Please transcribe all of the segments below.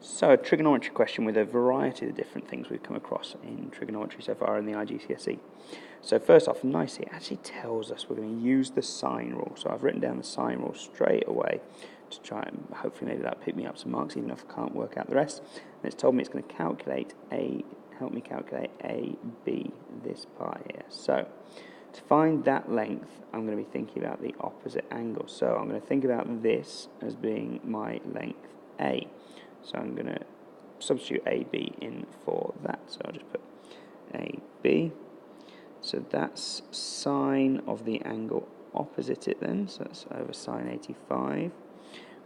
So a trigonometry question with a variety of different things we've come across in trigonometry so far in the IGCSE. So first off, nicely, it actually tells us we're going to use the sine rule. So I've written down the sine rule straight away to try and hopefully maybe that'll pick me up some marks, even if I can't work out the rest. And it's told me it's going to help me calculate AB, this part here. So to find that length, I'm going to be thinking about the opposite angle. So I'm going to think about this as being my length A. So I'm going to substitute AB in for that. So I'll just put AB. So that's sine of the angle opposite it then. So that's over sine 85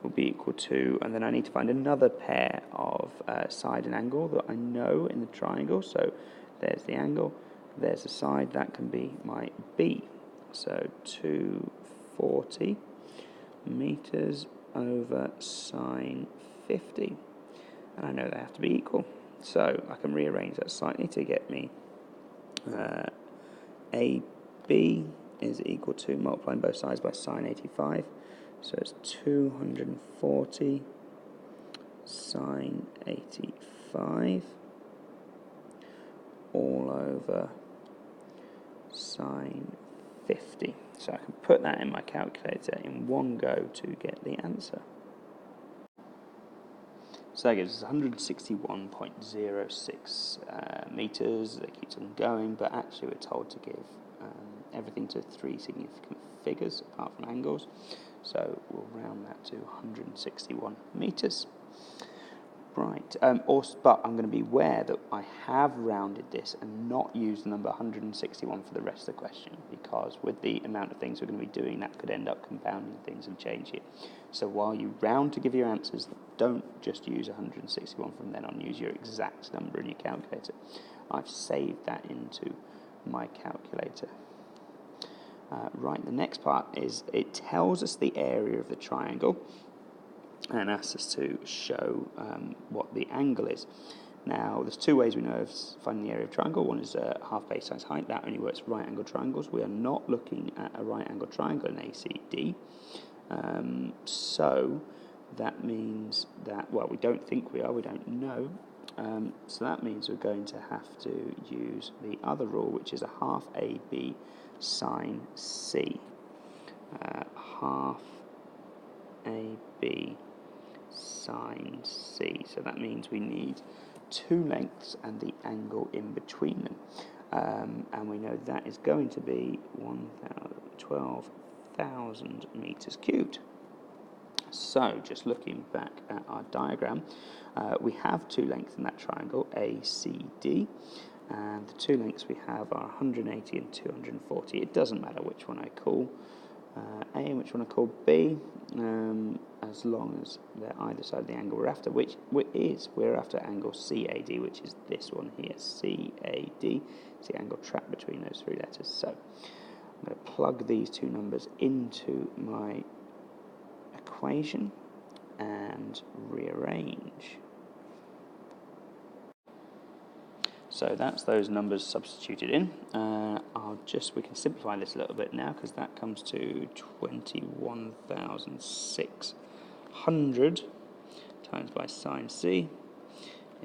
will be equal to, and then I need to find another pair of side and angle that I know in the triangle. So there's the angle, there's the side, that can be my B. So 240 meters over sine 50. And I know they have to be equal. So I can rearrange that slightly to get me AB is equal to multiplying both sides by sine 85. So it's 240 sine 85 all over sine 50. So I can put that in my calculator in one go to get the answer. So that gives us 161.06 meters. That keeps on going, but actually we're told to give everything to 3 significant figures apart from angles. So we'll round that to 161 meters. Right, but I'm going to be aware that I have rounded this and not used the number 161 for the rest of the question, because with the amount of things we're going to be doing, that could end up compounding things and change it. So while you round to give your answers, don't just use 161 from then on. Use your exact number in your calculator. I've saved that into my calculator. Right, the next part is it tells us the area of the triangle and asks us to show what the angle is. Now, there's two ways we know of finding the area of a triangle. One is half base times height. That only works for right angle triangles. We are not looking at a right angle triangle in ACD. So that means that, well, we don't think we are, we don't know. So that means we're going to have to use the other rule, which is a half AB sine C. Half AB sine C. So that means we need two lengths and the angle in between them. And we know that is going to be 12,000 meters cubed. So just looking back at our diagram, we have two lengths in that triangle, ACD, and the two lengths we have are 180 and 240. It doesn't matter which one I call A and which one I call B, as long as they're either side of the angle we're after, which we're after angle CAD, which is this one here, CAD. It's the angle trapped between those three letters. So I'm going to plug these two numbers into my equation and rearrange. So that's those numbers substituted in. We can simplify this a little bit now, because that comes to 21,600 times by sine C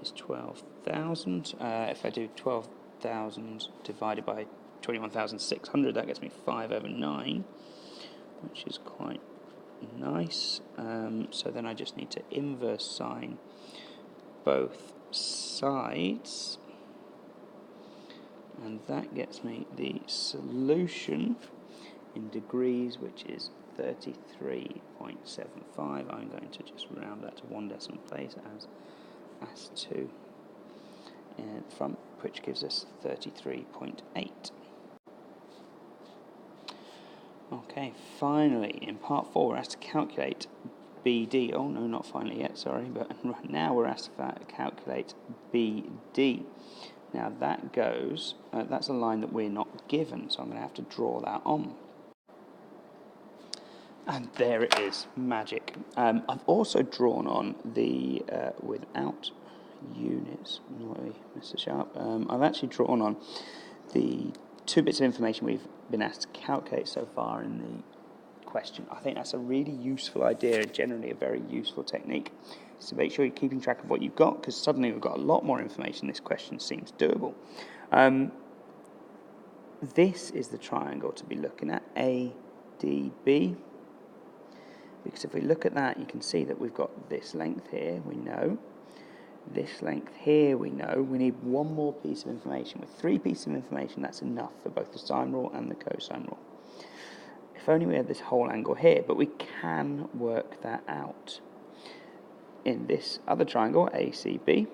is 12,000. If I do 12,000 divided by 21,600, that gets me 5 over 9, which is quite nice. So then I just need to inverse sine both sides, and that gets me the solution in degrees, which is 33.75. I'm going to just round that to one decimal place as S2 in front, which gives us 33.8. Okay, finally, in part 4, we're asked to calculate BD. Oh, no, not finally yet, sorry, but right now we're asked to calculate BD. Now that goes, that's a line that we're not given, so I'm going to have to draw that on. And there it is, magic. I've also drawn on the, without units, naughty Mr. Sharp, I've actually drawn on the two bits of information we've been asked to calculate so far in the question. I think that's a really useful idea, generally a very useful technique. So make sure you're keeping track of what you've got, because suddenly we've got a lot more information. This question seems doable. This is the triangle to be looking at, ADB. Because if we look at that, you can see that we've got this length here, we know. This length here, we know. We need one more piece of information. With 3 pieces of information, that's enough for both the sine rule and the cosine rule. If only we had this whole angle here, but we can work that out. In this other triangle, ACB,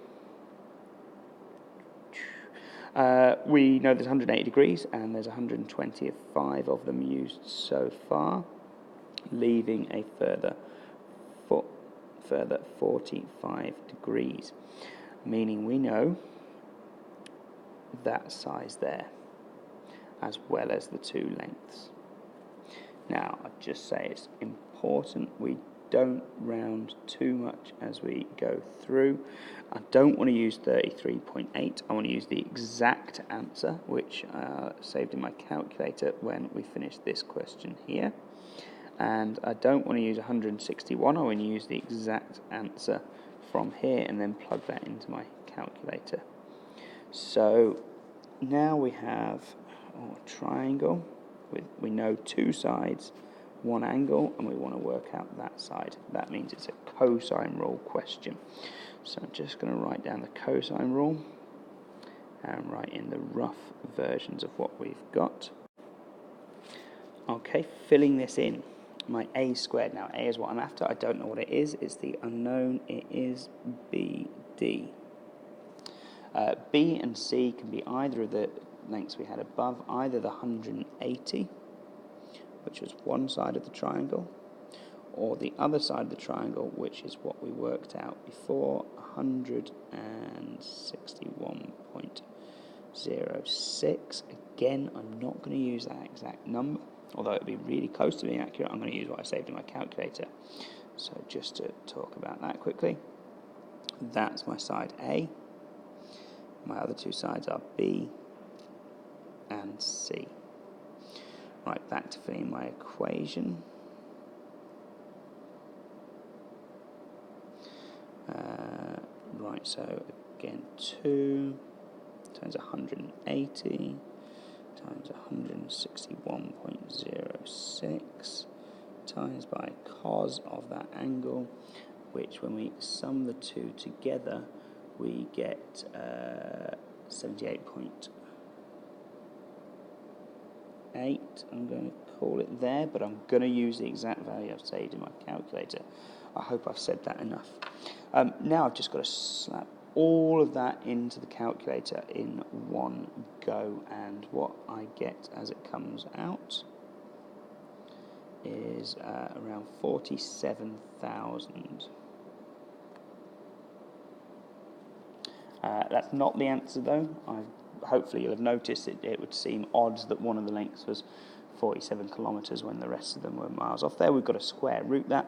we know there's 180 degrees, and there's 125 of them used so far, leaving a further 45 degrees, meaning we know that size there, as well as the 2 lengths. Now, I'd just say it's important we don't round too much as we go through. I don't want to use 33.8. I want to use the exact answer, which saved in my calculator when we finished this question here. And I don't want to use 161. I want to use the exact answer from here and then plug that into my calculator. So now we have a triangle with, we know 2 sides, 1 angle, and we want to work out that side. That means it's a cosine rule question. So I'm just going to write down the cosine rule and write in the rough versions of what we've got. Okay, filling this in. My a squared. Now, a is what I'm after. I don't know what it is. It's the unknown. It is BD. B and C can be either of the lengths we had above, either the 180, which was one side of the triangle, or the other side of the triangle, which is what we worked out before, 161.06. Again, I'm not going to use that exact number. Although it would be really close to being accurate, I'm going to use what I saved in my calculator. So just to talk about that quickly, that's my side A. My other 2 sides are B and C. Right, back to filling in my equation. Right, so again, 2 times 180 times 161.06 times by cos of that angle, which when we sum the 2 together, we get 78.8. I'm going to call it there, but I'm going to use the exact value I've saved in my calculator. I hope I've said that enough. Now I've just got to slap all of that into the calculator in one go, and what I get as it comes out is around 47,000. That's not the answer though. Hopefully you'll have noticed it would seem odd that one of the lengths was 47 kilometres when the rest of them were miles off there. We've got to square root that,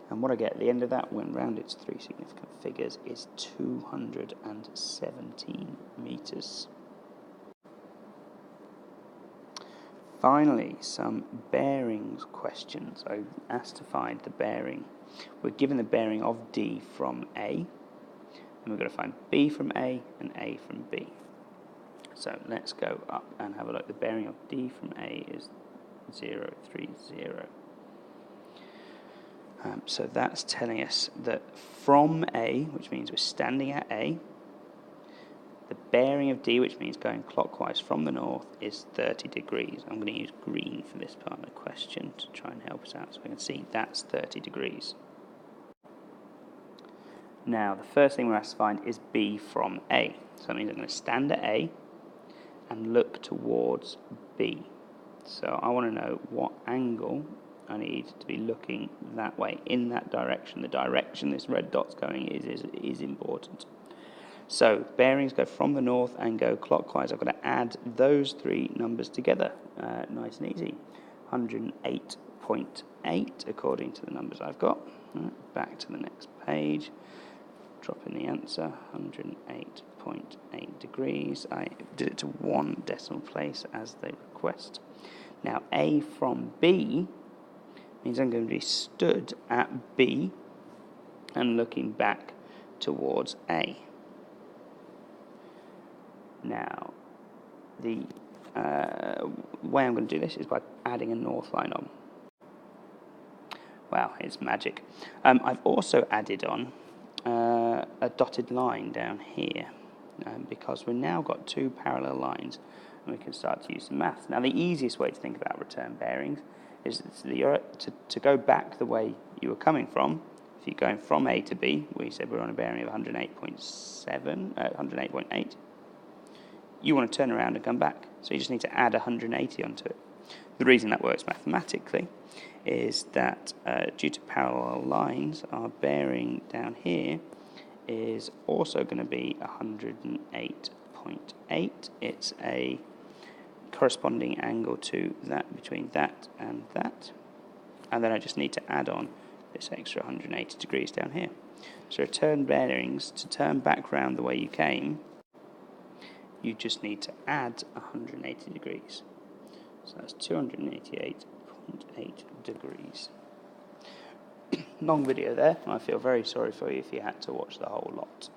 and what I get at the end of that, when rounded to 3 significant figures, is 217 metres. Finally, some bearings questions. I asked to find the bearing. We're given the bearing of D from A, and we're going to find B from A and A from B. So let's go up and have a look. The bearing of D from A is 0, 3, 0. So that's telling us that from A, which means we're standing at A, the bearing of D, which means going clockwise from the north, is 30 degrees. I'm going to use green for this part of the question to try and help us out, so we can see that's 30 degrees. Now, the first thing we're asked to find is B from A. So that means I'm going to stand at A and look towards B. So I want to know what angle I need to be looking that way, in that direction. The direction this red dot's going is important. So bearings go from the north and go clockwise. I've got to add those 3 numbers together. Nice and easy. 108.8 according to the numbers I've got. Back to the next page. Drop in the answer, 108.8 degrees. I did it to 1 decimal place as they request. Now A from B means I'm going to be stood at B and looking back towards A. Now, the way I'm going to do this is by adding a north line on. Wow, it's magic. I've also added on a dotted line down here because we've now got two parallel lines and we can start to use the maths. Now, the easiest way to think about return bearings is to go back the way you were coming from. If you're going from A to B, we said we're on a bearing of 108.8, you want to turn around and come back. So you just need to add 180 onto it. The reason that works mathematically is that due to parallel lines, our bearing down here is also going to be 108.8. It's a corresponding angle to that between that. And then I just need to add on this extra 180 degrees down here. So return bearings, to turn back round the way you came, you just need to add 180 degrees. So that's 288.8 degrees. Long video there. I feel very sorry for you if you had to watch the whole lot.